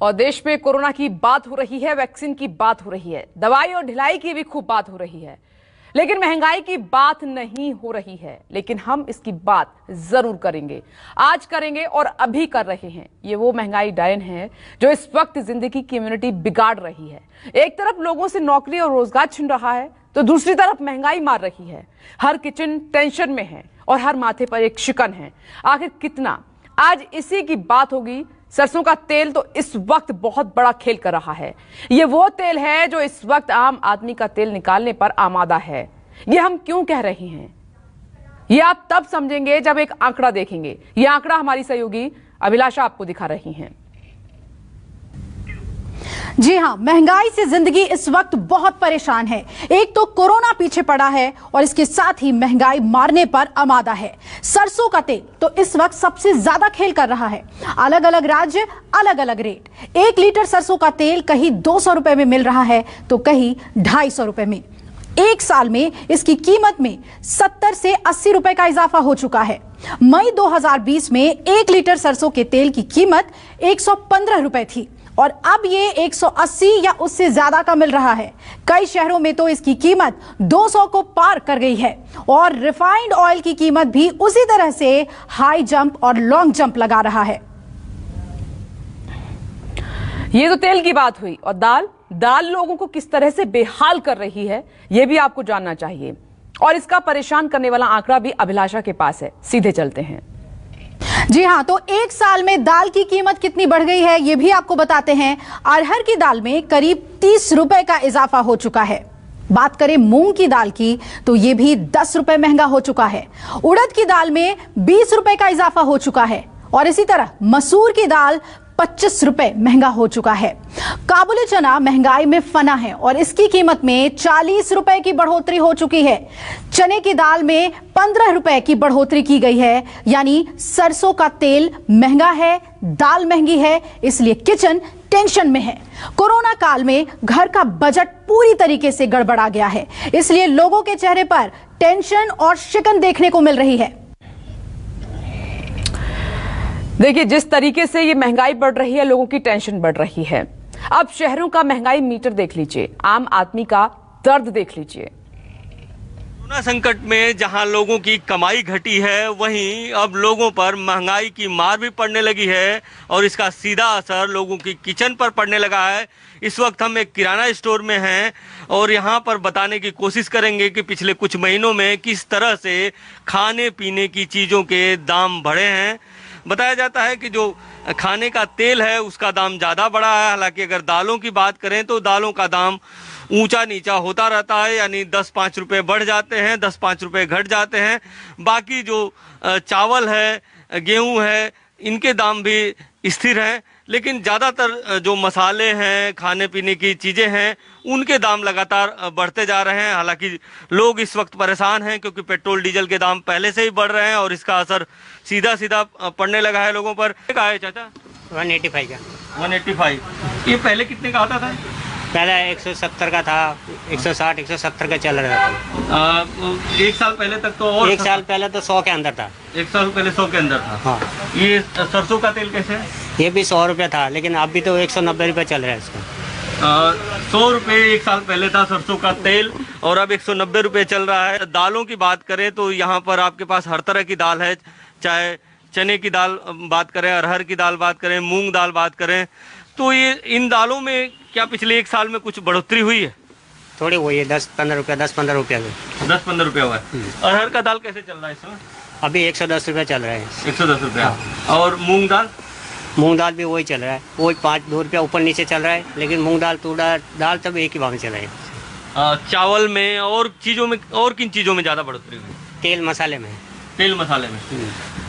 और देश में कोरोना की बात हो रही है, वैक्सीन की बात हो रही है, दवाई और ढिलाई की भी खूब बात हो रही है, लेकिन महंगाई की बात नहीं हो रही है। लेकिन हम इसकी बात जरूर करेंगे, आज करेंगे और अभी कर रहे हैं। ये वो महंगाई डायन है जो इस वक्त जिंदगी की इम्यूनिटी बिगाड़ रही है। एक तरफ लोगों से नौकरी और रोजगार छिन रहा है, तो दूसरी तरफ महंगाई मार रही है। हर किचन टेंशन में है और हर माथे पर एक शिकन है। आखिर कितना, आज इसी की बात होगी। सरसों का तेल तो इस वक्त बहुत बड़ा खेल कर रहा है। ये वो तेल है जो इस वक्त आम आदमी का तेल निकालने पर आमादा है। ये हम क्यों कह रहे हैं, ये आप तब समझेंगे जब एक आंकड़ा देखेंगे। ये आंकड़ा हमारी सहयोगी अभिलाषा आपको दिखा रही हैं। जी हां, महंगाई से जिंदगी इस वक्त बहुत परेशान है। एक तो कोरोना पीछे पड़ा है और इसके साथ ही महंगाई मारने पर आमादा है। सरसों का तेल तो इस वक्त सबसे ज्यादा खेल कर रहा है। अलग अलग राज्य अलग अलग रेट। 1 लीटर सरसों का तेल कहीं 200 रुपए में मिल रहा है तो कहीं 250 रुपए में। एक साल में इसकी कीमत में 70 से 80 रुपए का इजाफा हो चुका है। मई 2020 में 1 लीटर सरसों के तेल की कीमत 115 रुपए थी और अब ये 180 या उससे ज्यादा का मिल रहा है। कई शहरों में तो इसकी कीमत 200 को पार कर गई है और रिफाइंड ऑयल की कीमत भी उसी तरह से हाई जंप और लॉन्ग जंप लगा रहा है। ये तो तेल की बात हुई, और दाल लोगों को किस तरह से बेहाल कर रही है, यह भी आपको जानना चाहिए। और इसका परेशान करने वाला आंकड़ा भी अभिलाषा के पास है। सीधे चलते हैं। जी हां, तो एक साल में दाल की कीमत कितनी बढ़ गई है ये भी आपको बताते हैं। अरहर की दाल में करीब 30 रुपए का इजाफा हो चुका है। बात करें मूंग की दाल की तो ये भी 10 रुपए महंगा हो चुका है। उड़द की दाल में 20 रुपए का इजाफा हो चुका है और इसी तरह मसूर की दाल 25 रुपए महंगा हो चुका है। काबुली चना महंगाई में फना है और इसकी कीमत में 40 रुपए की बढ़ोतरी हो चुकी है। चने की दाल में 15 रुपए की बढ़ोतरी की गई है। यानी सरसों का तेल महंगा है, दाल महंगी है, इसलिए किचन टेंशन में है। कोरोना काल में घर का बजट पूरी तरीके से गड़बड़ा गया है, इसलिए लोगों के चेहरे पर टेंशन और शिकन देखने को मिल रही है। देखिए, जिस तरीके से ये महंगाई बढ़ रही है, लोगों की टेंशन बढ़ रही है। अब शहरों का महंगाई मीटर देख लीजिए, आम आदमी का दर्द देख लीजिए। कोरोना संकट में जहां लोगों की कमाई घटी है, वहीं अब लोगों पर महंगाई की मार भी पड़ने लगी है और इसका सीधा असर लोगों की किचन पर पड़ने लगा है। इस वक्त हम एक किराना स्टोर में हैं और यहाँ पर बताने की कोशिश करेंगे कि पिछले कुछ महीनों में किस तरह से खाने पीने की चीज़ों के दाम बढ़े हैं। बताया जाता है कि जो खाने का तेल है उसका दाम ज़्यादा बढ़ा है। हालांकि अगर दालों की बात करें तो दालों का दाम ऊंचा नीचा होता रहता है, यानी 10-5 रुपये बढ़ जाते हैं, 10-5 रुपये घट जाते हैं। बाकी जो चावल है, गेहूं है, इनके दाम भी स्थिर हैं। लेकिन ज़्यादातर जो मसाले हैं, खाने पीने की चीज़ें हैं, उनके दाम लगातार बढ़ते जा रहे हैं। हालांकि लोग इस वक्त परेशान हैं क्योंकि पेट्रोल डीजल के दाम पहले से ही बढ़ रहे हैं और इसका असर सीधा सीधा पड़ने लगा है लोगों पर। क्या है चाचा? 185 का। 185। ये पहले कितने का आता था? पहले 170 का था, 160, 170 का चल रहा था। एक साल पहले तक तो और एक साल पहले तो 100 के अंदर था। एक साल पहले 100 के अंदर था। हाँ। ये सरसों का तेल कैसे है? ये भी 100 रुपये था, लेकिन अभी तो 190 रुपये चल रहा है इसका। 100 रुपये एक साल पहले था सरसों का तेल और अब 190 रुपये चल रहा है। दालों की बात करें तो यहाँ पर आपके पास हर तरह की दाल है, चाहे चने की दाल बात करें, अरहर की दाल बात करें, मूंग दाल बात करें, तो ये इन दालों में क्या पिछले एक साल में कुछ बढ़ोतरी हुई है? थोड़ी हुई है, 10-15 रुपये, 10-15 रुपये। 10-15 रुपये हुआ है। अरहर का दाल कैसे चल रहा है इस समय? अभी 110 रुपये चल रहा है। 110 रुपये। और मूंग दाल? मूंग दाल भी वही चल रहा है, वही 5-2 रुपया ऊपर नीचे चल रहा है, लेकिन मूंग दाल, तूर दाल सब एक ही भाव में चल रहा है। चावल में और चीज़ों में, और किन चीज़ों में ज़्यादा बढ़ोतरी हुई? तेल मसाले में। तेल मसाले में।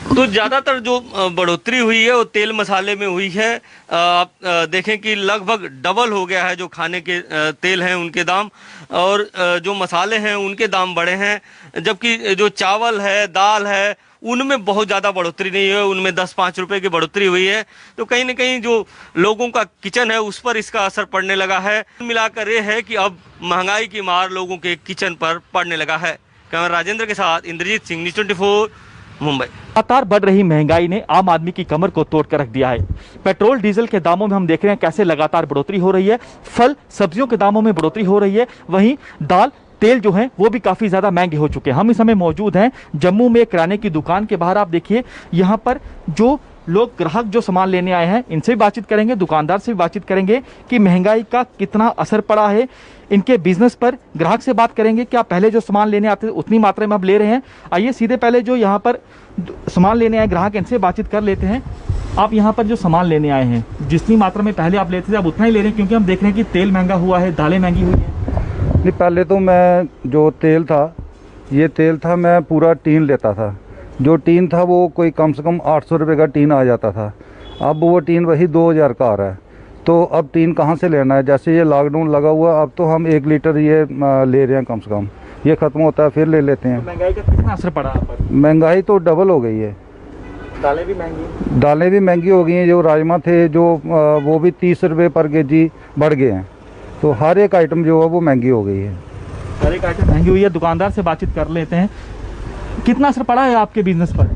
तो ज़्यादातर जो बढ़ोतरी हुई है वो तेल मसाले में हुई है। आप देखें कि लगभग डबल हो गया है जो खाने के तेल हैं उनके दाम, और जो मसाले हैं उनके दाम बढ़े हैं। जबकि जो चावल है, दाल है, उनमें बहुत ज़्यादा बढ़ोतरी नहीं है, उनमें 10-5 रुपये की बढ़ोतरी हुई है। तो कहीं ना कहीं जो लोगों का किचन है उस पर इसका असर पड़ने लगा है। मिलाकर ये है कि अब महंगाई की मार लोगों के किचन पर पड़ने लगा है। कैमरा राजेंद्र के साथ इंद्रजीत सिंह, न्यूज़ 24, मुंबई। लगातार बढ़ रही महंगाई ने आम आदमी की कमर को तोड़ कर रख दिया है। पेट्रोल डीजल के दामों में हम देख रहे हैं कैसे लगातार बढ़ोतरी हो रही है, फल सब्जियों के दामों में बढ़ोतरी हो रही है, वहीं दाल तेल जो है वो भी काफ़ी ज़्यादा महंगे हो चुके हैं। हम इस समय मौजूद हैं जम्मू में किराने की दुकान के बाहर। आप देखिए यहाँ पर जो लोग ग्राहक जो सामान लेने आए हैं इनसे भी बातचीत करेंगे, दुकानदार से भी बातचीत करेंगे कि महंगाई का कितना असर पड़ा है इनके बिजनेस पर। ग्राहक से बात करेंगे कि आप पहले जो सामान लेने आते थे उतनी मात्रा में अब ले रहे हैं। आइए सीधे पहले जो यहाँ पर सामान लेने आए ग्राहक इनसे बातचीत कर लेते हैं। आप यहाँ पर जो सामान लेने आए हैं जितनी मात्रा में पहले आप लेते थे अब उतना ही ले रहे हैं, क्योंकि हम देख रहे हैं कि तेल महंगा हुआ है, दालें महंगी हुई हैं। नहीं, पहले तो मैं जो तेल था ये तेल था मैं पूरा टीन लेता था। जो टीन था वो कोई कम से कम 800 रुपये का टीन आ जाता था। अब वो टीन वही 2000 का आ रहा है। तो अब टीन कहाँ से लेना है? जैसे ये लॉकडाउन लगा हुआ अब तो हम 1 लीटर ये ले रहे हैं कम से कम, ये ख़त्म होता है फिर ले लेते हैं। तो महंगाई का कितना असर पड़ा आप पर? महंगाई तो डबल हो गई है। दालें भी महंगी, दालें भी महंगी हो गई हैं। जो राजमा थे जो वो भी 30 रुपये पर केजी बढ़ गए हैं। तो हर एक आइटम जो है वो महंगी हो गई है। हर एक आइटम महंगी हुई है। दुकानदार से बातचीत कर लेते हैं। कितना असर पड़ा है आपके बिजनेस पर?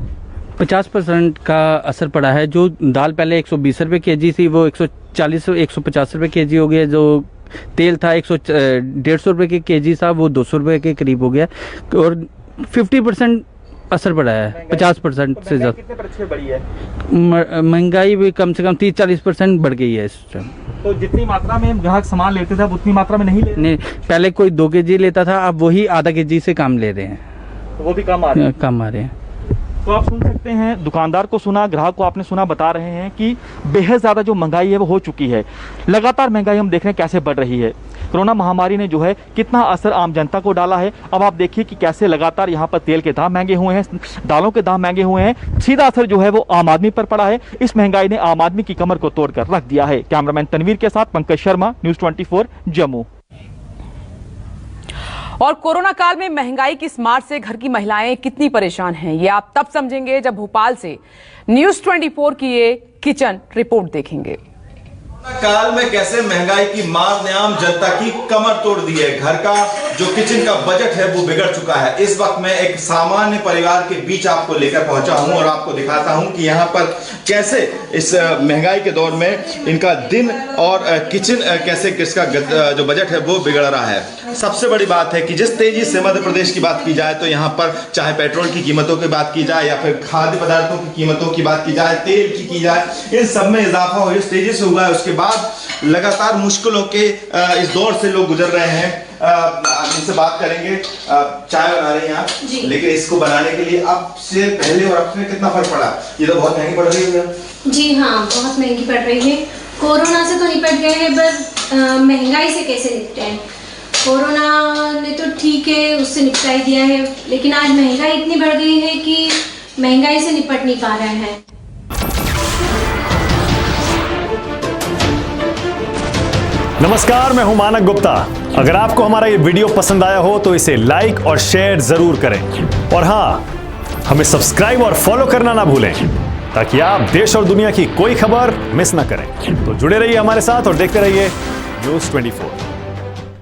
50% का असर पड़ा है। जो दाल पहले 120 रुपये केजी थी वो 140 150 रुपये केजी हो गया। जो तेल था 150 रुपये के केजी था वो 200 रुपये के करीब हो गया। और 50% असर पड़ा है 50% से ज़्यादा। कितने प्रतिशत बढ़ी है महंगाई भी कम से कम 30-40% बढ़ गई है इस टाइम। तो जितनी मात्रा में ग्राहक सामान लेते थे अब उतनी मात्रा में नहीं ले रहे? नहीं, पहले कोई 2 केजी लेता था, अब वही आधा केजी से कम ले रहे हैं। तो वो भी कम आ रहे हैं। कम आ रहे हैं। तो आप सुन सकते हैं, दुकानदार को सुना, ग्राहक को आपने सुना, बता रहे हैं कि बेहद ज़्यादा जो महंगाई है वो हो चुकी है। लगातार महंगाई हम देख रहे हैं कैसे बढ़ रही है। कोरोना महामारी ने जो है कितना असर आम जनता को डाला है। अब आप देखिए कि कैसे लगातार यहाँ पर तेल के दाम महंगे हुए हैं, दालों के दाम महंगे हुए हैं। सीधा असर जो है वो आम आदमी पर पड़ा है। इस महंगाई ने आम आदमी की कमर को तोड़कर रख दिया है। कैमरामैन तनवीर के साथ पंकज शर्मा, न्यूज़ 24 जम्मू। और कोरोना काल में महंगाई की मार से घर की महिलाएं कितनी परेशान हैं, ये आप तब समझेंगे जब भोपाल से न्यूज़ 24 की ये किचन रिपोर्ट देखेंगे। काल में कैसे महंगाई की मार ने आम जनता की कमर तोड़ दी है। घर का जो किचन का बजट है वो बिगड़ चुका है। इस वक्त मैं एक सामान्य परिवार के बीच आपको लेकर पहुंचा हूं और आपको दिखाता हूं कि यहां पर कैसे इस महंगाई के दौर में इनका दिन और किचन कैसे किसका जो बजट है वो बिगड़ रहा है। सबसे बड़ी बात है कि जिस तेजी से मध्य प्रदेश की बात की जाए तो यहाँ पर चाहे पेट्रोल की कीमतों की बात की जाए या फिर खाद्य पदार्थों की कीमतों की बात की जाए, तेल की जाए, इन सब में इजाफा हो जिस तेजी से हुआ है उसके बाद लगातार मुश्किलों के इस दौर से लोग गुजर रहे हैं। इनसे बात करेंगे। चाय बना रही हैं आप, लेकिन इसको बनाने के लिए अब से पहले और अब में कितना फर्क पड़ा? ये तो बहुत महंगी पड़ रही है। जी हाँ, बहुत महंगी पड़ रही है। कोरोना से तो निपट गए हैं, पर महंगाई से कैसे निपटे हैं? कोरोना ने तो ठीक है उससे निपटा ही दिया है, लेकिन आज महंगाई इतनी बढ़ गई है कि महंगाई से निपट नहीं पा रहे हैं। नमस्कार, मैं हूं मानक गुप्ता। अगर आपको हमारा ये वीडियो पसंद आया हो तो इसे लाइक और शेयर जरूर करें। और हाँ, हमें सब्सक्राइब और फॉलो करना ना भूलें ताकि आप देश और दुनिया की कोई खबर मिस ना करें। तो जुड़े रहिए हमारे साथ और देखते रहिए न्यूज़ 24।